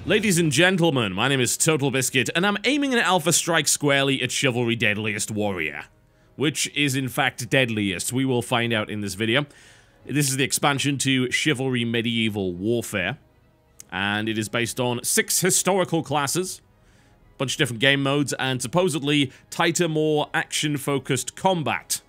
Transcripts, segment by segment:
Ladies and gentlemen, my name is TotalBiscuit, and I'm aiming an alpha strike squarely at Chivalry Deadliest Warrior. Which is in fact Deadliest, we will find out in this video. This is the expansion to Chivalry Medieval Warfare, and it is based on 6 historical classes, a bunch of different game modes, and supposedly tighter, more action-focused combat.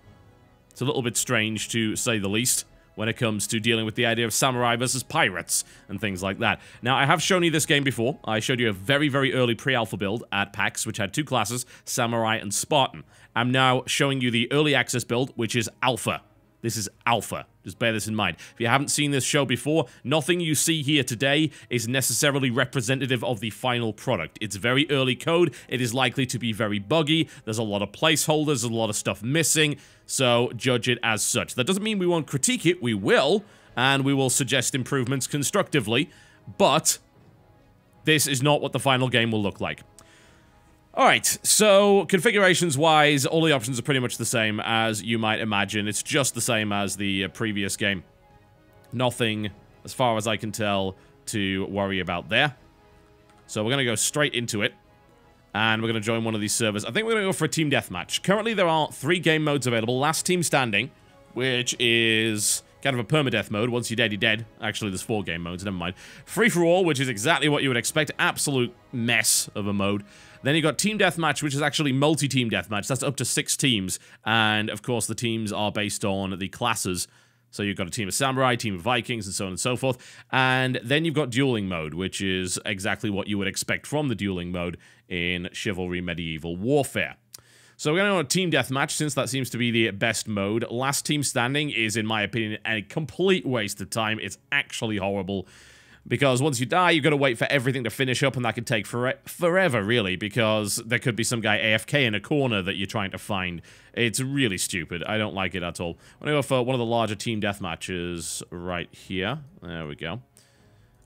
It's a little bit strange, to say the least, when it comes to dealing with the idea of samurai versus pirates and things like that. Now, I have shown you this game before. I showed you a very, very early pre-alpha build at PAX, which had 2 classes, Samurai and Spartan. I'm now showing you the early access build, which is Alpha. This is Alpha. Just bear this in mind. If you haven't seen this show before, nothing you see here today is necessarily representative of the final product. It's very early code. It is likely to be very buggy. There's a lot of placeholders, there's a lot of stuff missing, so judge it as such. That doesn't mean we won't critique it. We will, and we will suggest improvements constructively, but this is not what the final game will look like. Alright, so configurations-wise, all the options are pretty much the same as you might imagine. It's just the same as the previous game. Nothing, as far as I can tell, to worry about there. So we're going to go straight into it, and we're going to join one of these servers. I think we're going to go for a team deathmatch. Currently, there are 3 game modes available. Last Team Standing, which is kind of a permadeath mode. Once you're dead, you're dead. Actually, there's 4 game modes, never mind. Free-for-all, which is exactly what you would expect. Absolute mess of a mode. Then you got Team Deathmatch, which is actually multi-team deathmatch. That's up to 6 teams. And, of course, the teams are based on the classes. So you've got a team of Samurai, team of Vikings, and so on and so forth. And then you've got dueling mode, which is exactly what you would expect from the dueling mode in Chivalry Medieval Warfare. So we're going to go on Team Deathmatch, since that seems to be the best mode. Last Team Standing is, in my opinion, a complete waste of time. It's actually horrible. Because once you die, you've got to wait for everything to finish up, and that can take forever, really, because there could be some guy AFK in a corner that you're trying to find. It's really stupid. I don't like it at all. I'm going to go for one of the larger team deathmatches right here. There we go.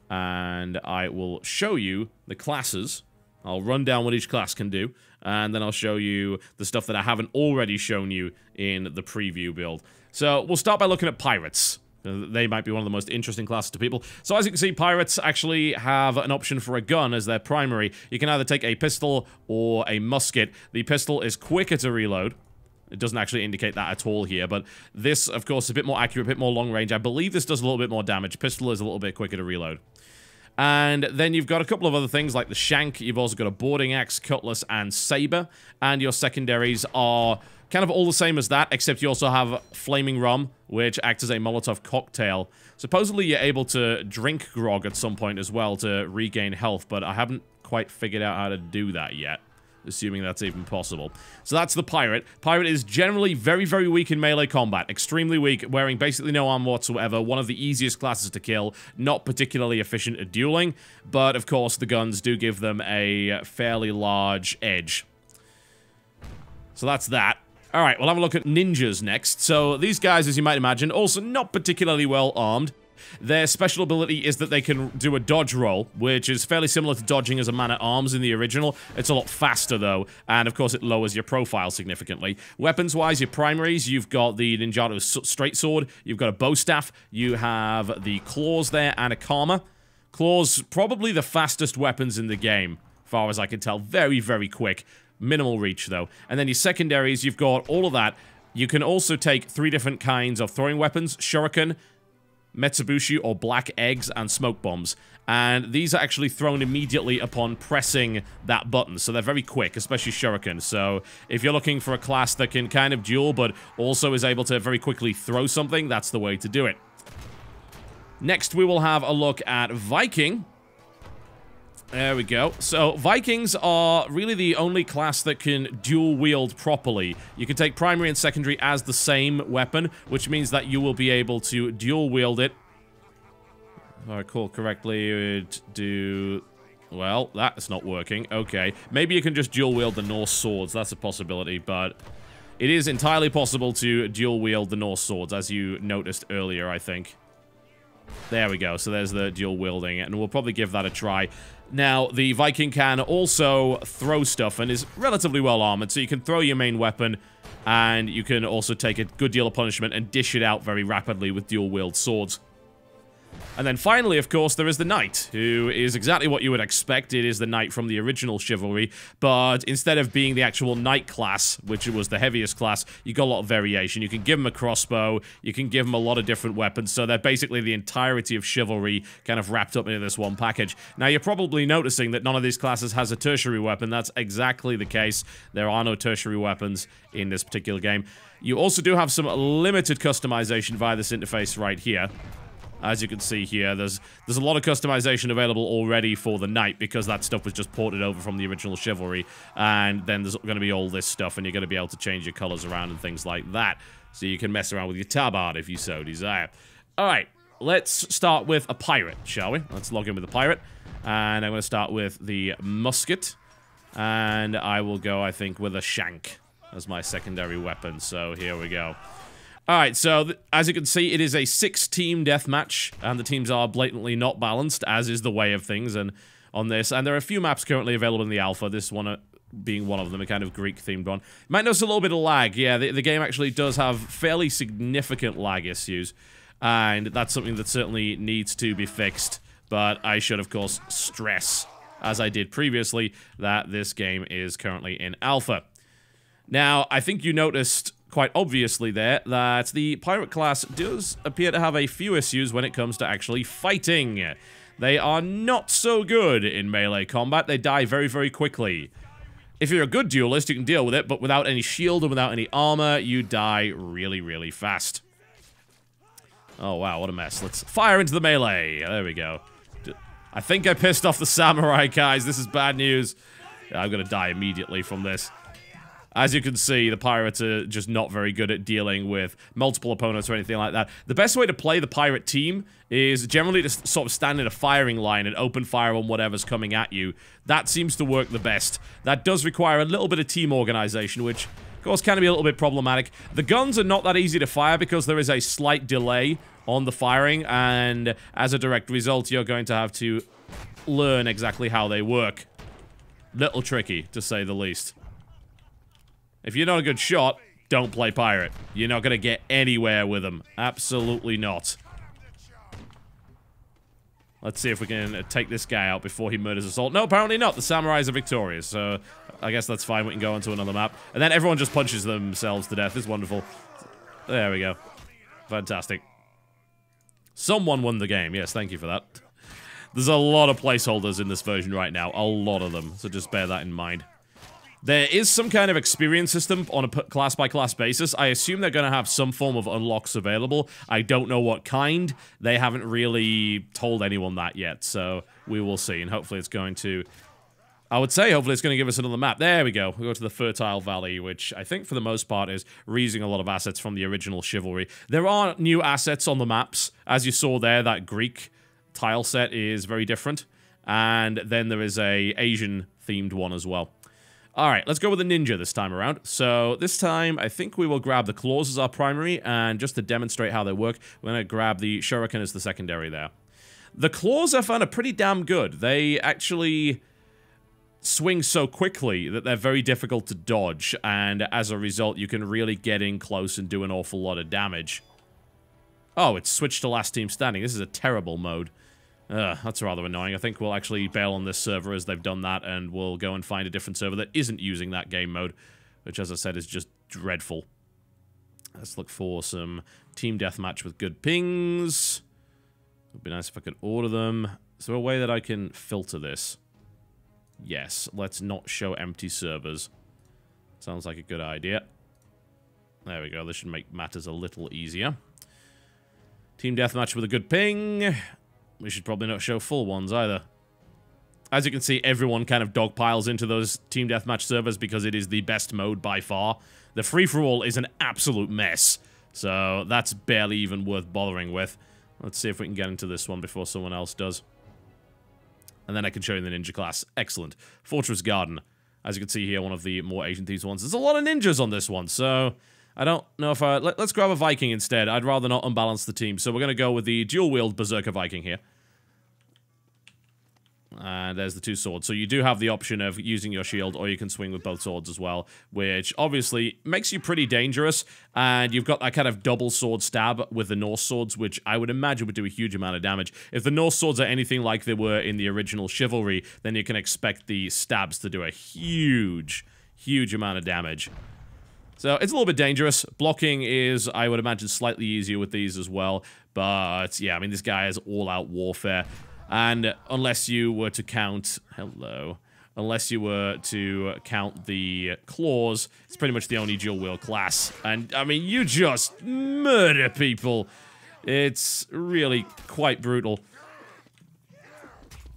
And I will show you the classes. I'll run down what each class can do, and then I'll show you the stuff that I haven't already shown you in the preview build. So we'll start by looking at pirates. They might be one of the most interesting classes to people. So as you can see, pirates actually have an option for a gun as their primary. You can either take a pistol or a musket. The pistol is quicker to reload. It doesn't actually indicate that at all here, but this, of course, is a bit more accurate, a bit more long range. I believe this does a little bit more damage. Pistol is a little bit quicker to reload. And then you've got a couple of other things like the shank. You've also got a boarding axe, cutlass, and saber. And your secondaries are kind of all the same as that, except you also have flaming rum, which acts as a Molotov cocktail. Supposedly you're able to drink grog at some point as well to regain health, but I haven't quite figured out how to do that yet, assuming that's even possible. So that's the pirate. Pirate is generally very, very weak in melee combat. Extremely weak, wearing basically no armor whatsoever. One of the easiest classes to kill. Not particularly efficient at dueling, but of course the guns do give them a fairly large edge. So that's that. Alright, we'll have a look at ninjas next. So these guys, as you might imagine, also not particularly well armed. Their special ability is that they can do a dodge roll, which is fairly similar to dodging as a man-at-arms in the original. It's a lot faster, though, and of course it lowers your profile significantly. Weapons-wise, your primaries, you've got the Ninjato straight sword, you've got a bow staff, you have the claws there, and a karma. Claws, probably the fastest weapons in the game, as far as I can tell. Very, very quick. Minimal reach, though. And then your secondaries, you've got all of that. You can also take 3 different kinds of throwing weapons: shuriken, metsubushi or black eggs, and smoke bombs. And these are actually thrown immediately upon pressing that button, so they're very quick, especially shuriken. So if you're looking for a class that can kind of duel but also is able to very quickly throw something, that's the way to do it. Next, we will have a look at Viking. There we go. So, Vikings are really the only class that can dual-wield properly. You can take primary and secondary as the same weapon, which means that you will be able to dual-wield it. If I recall correctly, you would do... Well, that's not working. Okay. Maybe you can just dual-wield the Norse swords. That's a possibility, but it is entirely possible to dual-wield the Norse swords, as you noticed earlier, I think. There we go. So there's the dual wielding, and we'll probably give that a try. Now, the Viking can also throw stuff and is relatively well armored, so you can throw your main weapon, and you can also take a good deal of punishment and dish it out very rapidly with dual wield swords. And then finally, of course, there is the Knight, who is exactly what you would expect. It is the Knight from the original Chivalry, but instead of being the actual Knight class, which was the heaviest class, you got a lot of variation. You can give them a crossbow, you can give them a lot of different weapons, so they're basically the entirety of Chivalry kind of wrapped up into this one package. Now, you're probably noticing that none of these classes has a tertiary weapon. That's exactly the case. There are no tertiary weapons in this particular game. You also do have some limited customization via this interface right here. As you can see here, there's a lot of customization available already for the Knight because that stuff was just ported over from the original Chivalry, and then there's going to be all this stuff, and you're going to be able to change your colors around and things like that, so you can mess around with your tabard if you so desire. Alright, let's start with a pirate, shall we? Let's log in with a pirate, and I'm going to start with the musket, and I will go, I think, with a shank as my secondary weapon, so here we go. Alright, so as you can see, it is a 6-team deathmatch, and the teams are blatantly not balanced, as is the way of things and on this. And there are a few maps currently available in the alpha, this one being one of them, a kind of Greek-themed one. You might notice a little bit of lag. Yeah, the game actually does have fairly significant lag issues, and that's something that certainly needs to be fixed. But I should, of course, stress, as I did previously, that this game is currently in alpha. Now, I think you noticed quite obviously there that the pirate class does appear to have a few issues when it comes to actually fighting. They are not so good in melee combat. They die very, very quickly. If you're a good duelist, you can deal with it, but without any shield and without any armor, you die really, really fast. Oh, wow, what a mess. Let's fire into the melee. There we go. I think I pissed off the samurai, guys. This is bad news. I'm gonna die immediately from this. As you can see, the pirates are just not very good at dealing with multiple opponents or anything like that. The best way to play the pirate team is generally to sort of stand in a firing line and open fire on whatever's coming at you. That seems to work the best. That does require a little bit of team organization, which, of course, can be a little bit problematic. The guns are not that easy to fire because there is a slight delay on the firing, and as a direct result, you're going to have to learn exactly how they work. Little tricky, to say the least. If you're not a good shot, don't play pirate. You're not going to get anywhere with them. Absolutely not. Let's see if we can take this guy out before he murders us all. No, apparently not. The samurais are victorious, so I guess that's fine. We can go on to another map. And then everyone just punches themselves to death. It's wonderful. There we go. Fantastic. Someone won the game. Yes, thank you for that. There's a lot of placeholders in this version right now. A lot of them, so just bear that in mind. There is some kind of experience system on a class-by-class basis. I assume they're going to have some form of unlocks available. I don't know what kind. They haven't really told anyone that yet, so we will see. And hopefully it's going to... I would say hopefully it's going to give us another map. There we go. We go to the Fertile Valley, which I think for the most part is reusing a lot of assets from the original Chivalry. There are new assets on the maps. As you saw there, that Greek tile set is very different. And then there is a Asian-themed one as well. Alright, let's go with the ninja this time around. So, this time, I think we will grab the claws as our primary, and just to demonstrate how they work, we're going to grab the shuriken as the secondary there. The claws I found are pretty damn good. They actually swing so quickly that they're very difficult to dodge, and as a result, you can really get in close and do an awful lot of damage. Oh, it's switched to last team standing. This is a terrible mode. That's rather annoying. I think we'll actually bail on this server as they've done that, and we'll go and find a different server that isn't using that game mode, which, as I said, is just dreadful. Let's look for some team deathmatch with good pings. It would be nice if I could order them. Is there a way that I can filter this? Yes, let's not show empty servers. Sounds like a good idea. There we go. This should make matters a little easier. Team deathmatch with a good ping. We should probably not show full ones either. As you can see, everyone kind of dogpiles into those Team Deathmatch servers because it is the best mode by far. The free-for-all is an absolute mess, so that's barely even worth bothering with. Let's see if we can get into this one before someone else does. And then I can show you the ninja class. Excellent. Fortress Garden. As you can see here, one of the more Asian-themed ones. There's a lot of ninjas on this one, so I don't know if I... Let's grab a Viking instead. I'd rather not unbalance the team. So we're going to go with the dual-wield Berserker Viking here. And there's the two swords. So you do have the option of using your shield, or you can swing with both swords as well, which obviously makes you pretty dangerous. And you've got that kind of double sword stab with the Norse swords, which I would imagine would do a huge amount of damage. If the Norse swords are anything like they were in the original Chivalry, then you can expect the stabs to do a huge amount of damage. So it's a little bit dangerous. Blocking is, I would imagine, slightly easier with these as well. But yeah, I mean, this guy is all-out warfare. And unless you were to count... Hello. Unless you were to count the claws, it's pretty much the only dual-wield class. And, I mean, you just murder people. It's really quite brutal.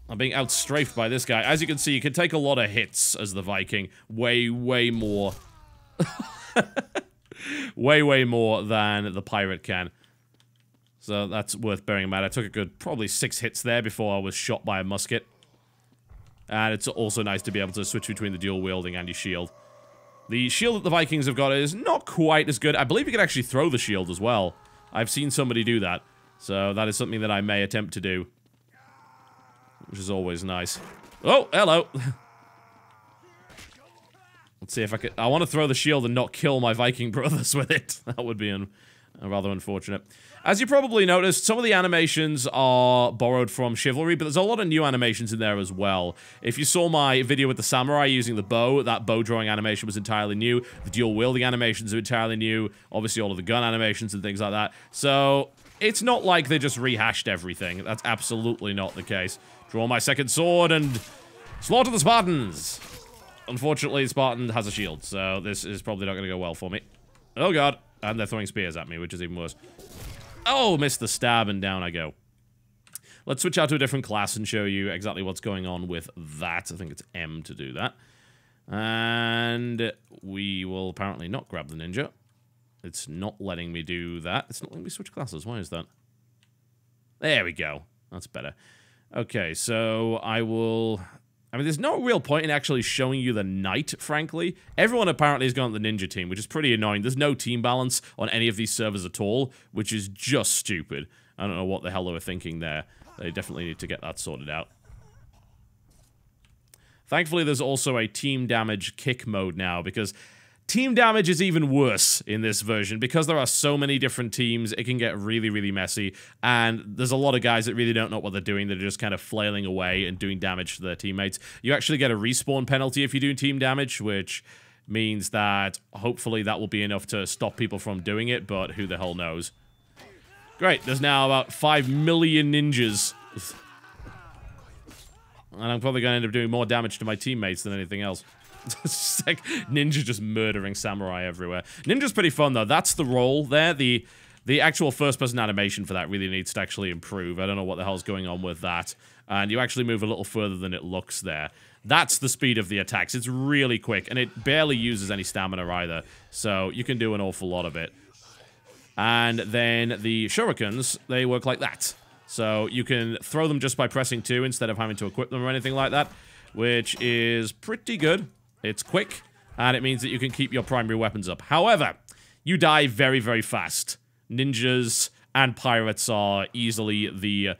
I'm being outstrafed by this guy. As you can see, you can take a lot of hits as the Viking. Way more. way more than the pirate can. So that's worth bearing in mind. I took a good probably 6 hits there before I was shot by a musket. And it's also nice to be able to switch between the dual wielding and your shield. The shield that the Vikings have got is not quite as good. I believe you can actually throw the shield as well. I've seen somebody do that. So that is something that I may attempt to do. Which is always nice. Oh, hello. Let's see if I can... I want to throw the shield and not kill my Viking brothers with it. That would be rather unfortunate. As you probably noticed, some of the animations are borrowed from Chivalry, but there's a lot of new animations in there as well. If you saw my video with the samurai using the bow, that bow drawing animation was entirely new. The dual wielding animations are entirely new. Obviously, all of the gun animations and things like that. So, it's not like they just rehashed everything. That's absolutely not the case. Draw my second sword and slaughter the Spartans! Unfortunately, Spartan has a shield, so this is probably not going to go well for me. Oh god. And they're throwing spears at me, which is even worse. Oh, missed the stab, and down I go. Let's switch out to a different class and show you exactly what's going on with that. I think it's M to do that. And we will apparently not grab the ninja. It's not letting me do that. It's not letting me switch classes. Why is that? There we go. That's better. Okay, so I will... I mean, there's no real point in actually showing you the knight, frankly. Everyone apparently has gone to the ninja team, which is pretty annoying. There's no team balance on any of these servers at all, which is just stupid. I don't know what the hell they were thinking there. They definitely need to get that sorted out. Thankfully, there's also a team damage kick mode now, because team damage is even worse in this version. Because there are so many different teams, it can get really messy, and there's a lot of guys that really don't know what they're doing. They're just kind of flailing away and doing damage to their teammates. You actually get a respawn penalty if you do team damage, which means that hopefully that will be enough to stop people from doing it, but who the hell knows. Great, there's now about 5 million ninjas. And I'm probably going to end up doing more damage to my teammates than anything else. It's like ninja just murdering samurai everywhere. Ninja's pretty fun, though. That's the role there. The actual first-person animation for that really needs to actually improve. I don't know what the hell's going on with that. And you actually move a little further than it looks there. That's the speed of the attacks. It's really quick, and it barely uses any stamina either. So you can do an awful lot of it. And then the shurikens, they work like that. So you can throw them just by pressing 2 instead of having to equip them or anything like that, which is pretty good. It's quick, and it means that you can keep your primary weapons up. However, you die very fast. Ninjas and pirates are easily the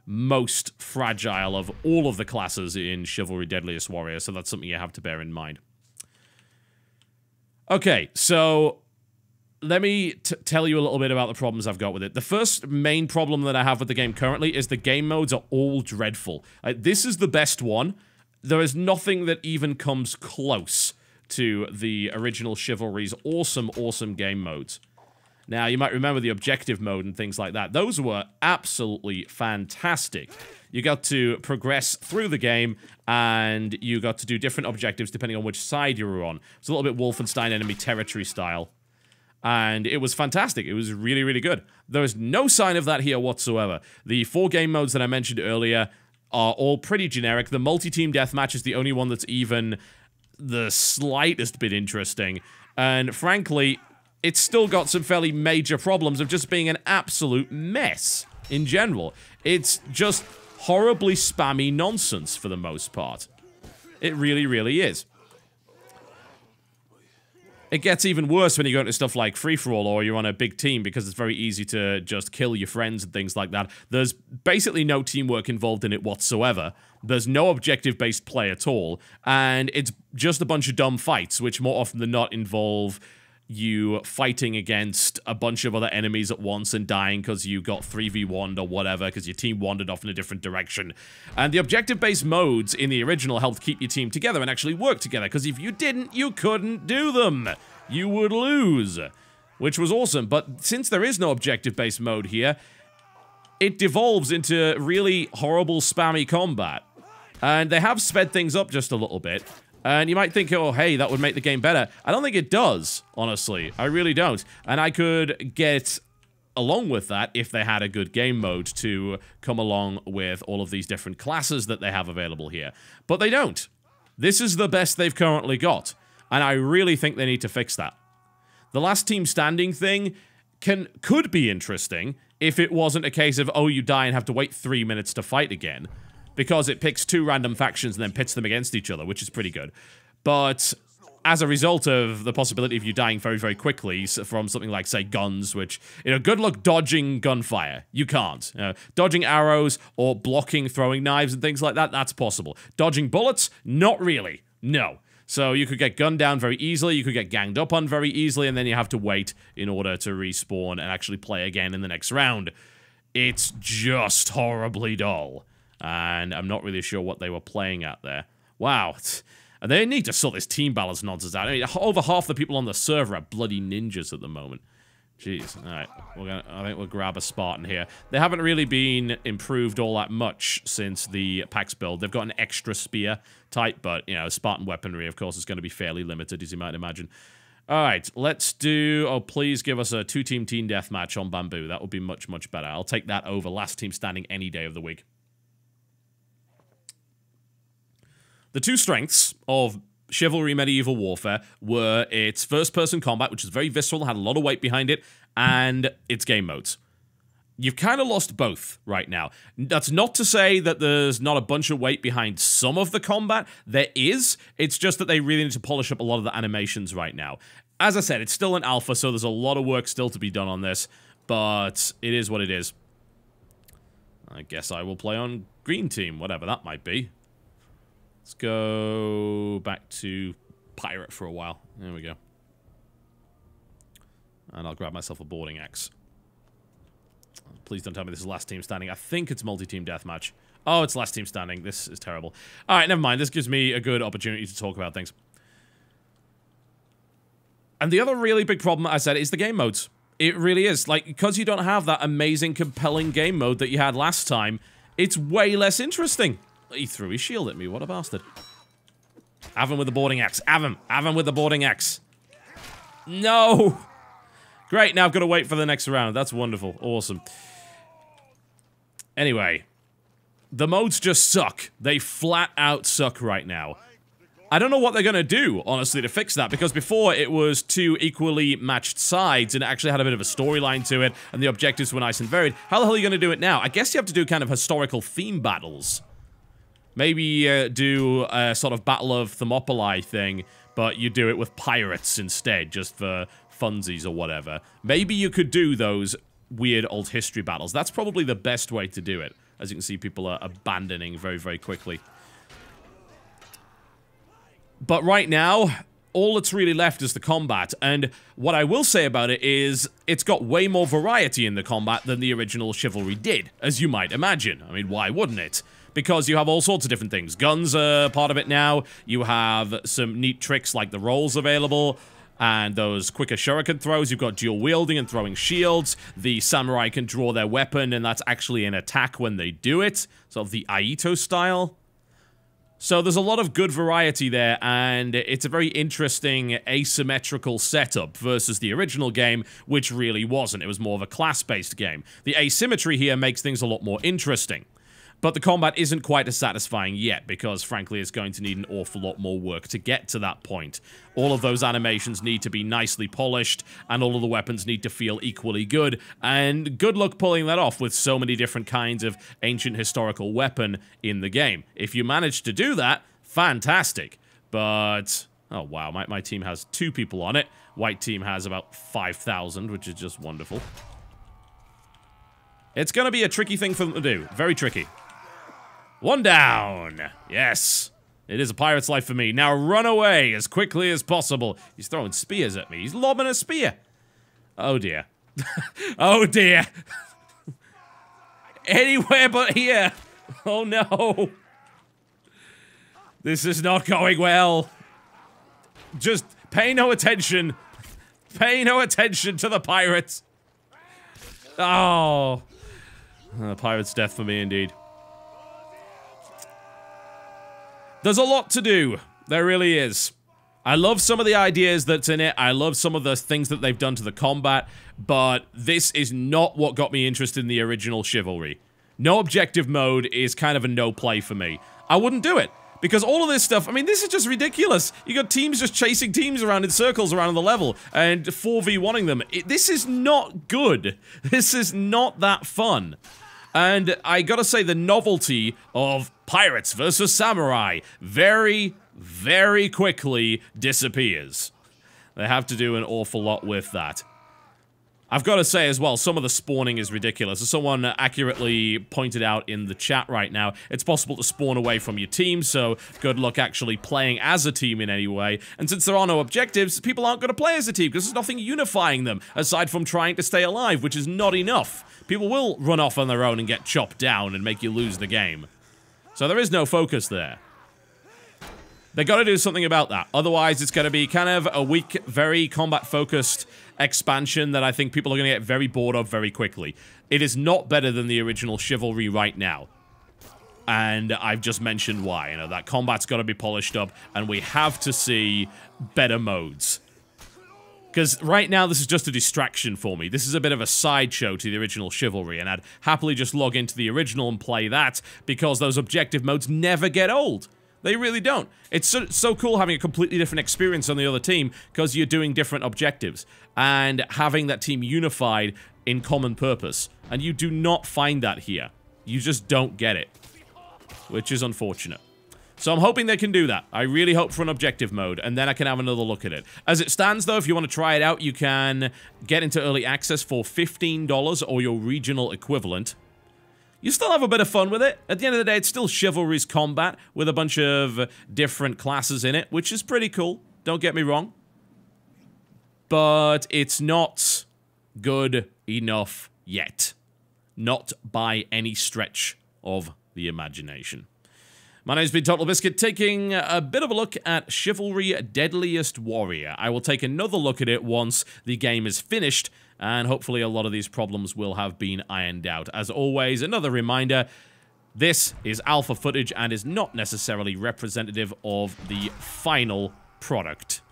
most fragile of all of the classes in Chivalry Deadliest Warrior, so that's something you have to bear in mind. Okay, so let me tell you a little bit about the problems I've got with it. The first main problem that I have with the game currently is the game modes are all dreadful. This is the best one. There is nothing that even comes close to the original Chivalry's awesome game modes. Now, you might remember the objective mode and things like that. Those were absolutely fantastic. You got to progress through the game, and you got to do different objectives depending on which side you were on. It's a little bit Wolfenstein Enemy Territory style. And it was fantastic. It was really good. There is no sign of that here whatsoever. The 4 game modes that I mentioned earlier are all pretty generic. The multi-team deathmatch is the only one that's even the slightest bit interesting. And frankly, it's still got some fairly major problems of just being an absolute mess in general. It's just horribly spammy nonsense for the most part. It really is. It gets even worse when you go into stuff like free-for-all or you're on a big team because it's very easy to just kill your friends and things like that. There's basically no teamwork involved in it whatsoever. There's no objective-based play at all, and it's just a bunch of dumb fights, which more often than not involve you fighting against a bunch of other enemies at once and dying because you got 3v1'd or whatever because your team wandered off in a different direction. And the objective-based modes in the original helped keep your team together and actually work together, because if you didn't, you couldn't do them. You would lose, which was awesome. But since there is no objective-based mode here, it devolves into really horrible spammy combat. And they have sped things up just a little bit. And you might think, oh, hey, that would make the game better. I don't think it does, honestly. I really don't. And I could get along with that if they had a good game mode to come along with all of these different classes that they have available here. But they don't. This is the best they've currently got. And I really think they need to fix that. The last team standing thing could be interesting if it wasn't a case of, oh, you die and have to wait 3 minutes to fight again. Because it picks 2 random factions and then pits them against each other, which is pretty good. But as a result of the possibility of you dying very, very quickly from something like, say, guns, which, you know, good luck dodging gunfire. You can't. Dodging arrows or blocking throwing knives and things like that, that's possible. Dodging bullets? Not really. No. So you could get gunned down very easily, you could get ganged up on very easily, and then you have to wait in order to respawn and actually play again in the next round. It's just horribly dull. And I'm not really sure what they were playing at there. Wow. And they need to sort this team balance nonsense out. I mean, over half the people on the server are bloody ninjas at the moment. Jeez. Alright. I think we'll grab a Spartan here. They haven't really been improved all that much since the PAX build. They've got an extra spear type, but, you know, Spartan weaponry, of course, is going to be fairly limited, as you might imagine. Alright, let's do... Oh, please give us a 2-team team deathmatch on Bamboo. That would be much, much better. I'll take that over last team standing any day of the week. The 2 strengths of Chivalry Medieval Warfare were its first-person combat, which is very visceral, had a lot of weight behind it, and its game modes. You've kind of lost both right now. That's not to say that there's not a bunch of weight behind some of the combat. There is. It's just that they really need to polish up a lot of the animations right now. As I said, it's still an alpha, so there's a lot of work still to be done on this, but it is what it is. I guess I will play on green team, whatever that might be. Let's go back to Pirate for a while. There we go. And I'll grab myself a boarding axe. Please don't tell me this is last team standing. I think it's multi-team deathmatch. Oh, it's last team standing. This is terrible. Alright, never mind. This gives me a good opportunity to talk about things. And the other really big problem, I said, is the game modes. It really is. Like, because you don't have that amazing, compelling game mode that you had last time, it's way less interesting. He threw his shield at me. What a bastard. Have him with the boarding axe. Have him. Have him with the boarding axe. No. Great. Now I've got to wait for the next round. That's wonderful. Awesome. Anyway. The modes just suck. They flat out suck right now. I don't know what they're going to do, honestly, to fix that, because before it was 2 equally matched sides and it actually had a bit of a storyline to it and the objectives were nice and varied. How the hell are you going to do it now? I guess you have to do kind of historical theme battles. Maybe do a sort of Battle of Thermopylae thing, but you do it with pirates instead, just for funsies or whatever. Maybe you could do those weird old history battles. That's probably the best way to do it. As you can see, people are abandoning very, very quickly. But right now, all that's really left is the combat, and what I will say about it is it's got way more variety in the combat than the original Chivalry did, as you might imagine. I mean, why wouldn't it? Because you have all sorts of different things. Guns are part of it now. You have some neat tricks like the rolls available, and those quicker shuriken throws. You've got dual wielding and throwing shields. The samurai can draw their weapon, and that's actually an attack when they do it. Sort of the Aito style. So there's a lot of good variety there, and it's a very interesting asymmetrical setup versus the original game, which really wasn't. It was more of a class-based game. The asymmetry here makes things a lot more interesting. But the combat isn't quite as satisfying yet, because frankly it's going to need an awful lot more work to get to that point. All of those animations need to be nicely polished, and all of the weapons need to feel equally good, and good luck pulling that off with so many different kinds of ancient historical weapon in the game. If you manage to do that, fantastic. But Oh, wow. My team has 2 people on it. White team has about 5,000, which is just wonderful. It's going to be a tricky thing for them to do. Very tricky. 1 down. Yes. It is a pirate's life for me. Now run away as quickly as possible. He's throwing spears at me. He's lobbing a spear. Oh, dear. Oh, dear. Anywhere but here. Oh, no. This is not going well. Just pay no attention. Pay no attention to the pirates. Oh. Pirate's death for me, indeed. There's a lot to do. There really is. I love some of the ideas that's in it. I love some of the things that they've done to the combat. But this is not what got me interested in the original Chivalry. No objective mode is kind of a no play for me. I wouldn't do it. Because all of this stuff, I mean, this is just ridiculous. You got teams just chasing teams around in circles around the level and 4v1ing them. This is not good. This is not that fun. And I gotta say, the novelty of pirates versus samurai very, very quickly disappears. They have to do an awful lot with that. I've got to say as well, some of the spawning is ridiculous. As someone accurately pointed out in the chat right now, it's possible to spawn away from your team, so good luck actually playing as a team in any way. And since there are no objectives, people aren't going to play as a team because there's nothing unifying them, aside from trying to stay alive, which is not enough. People will run off on their own and get chopped down and make you lose the game. So there is no focus there. They got to do something about that. Otherwise, it's going to be kind of a weak, very combat-focused expansion that I think people are going to get very bored of very quickly. It is not better than the original Chivalry right now. And I've just mentioned why. You know, that combat's got to be polished up, and we have to see better modes. Because right now, this is just a distraction for me. This is a bit of a sideshow to the original Chivalry, and I'd happily just log into the original and play that, because those objective modes never get old. They really don't. It's so cool having a completely different experience on the other team because you're doing different objectives and having that team unified in common purpose. And you do not find that here. You just don't get it, which is unfortunate. So I'm hoping they can do that. I really hope for an objective mode, and then I can have another look at it. As it stands, though, if you want to try it out, you can get into early access for $15 or your regional equivalent. You still have a bit of fun with it. At the end of the day, it's still Chivalry's combat with a bunch of different classes in it, which is pretty cool. Don't get me wrong. But it's not good enough yet. Not by any stretch of the imagination. My name's been TotalBiscuit, taking a bit of a look at Chivalry Deadliest Warrior. I will take another look at it once the game is finished, and hopefully a lot of these problems will have been ironed out. As always, another reminder, this is alpha footage and is not necessarily representative of the final product.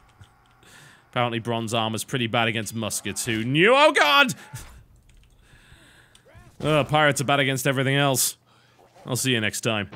Apparently bronze armor's pretty bad against muskets. Who knew? Oh god! Pirates are bad against everything else. I'll see you next time.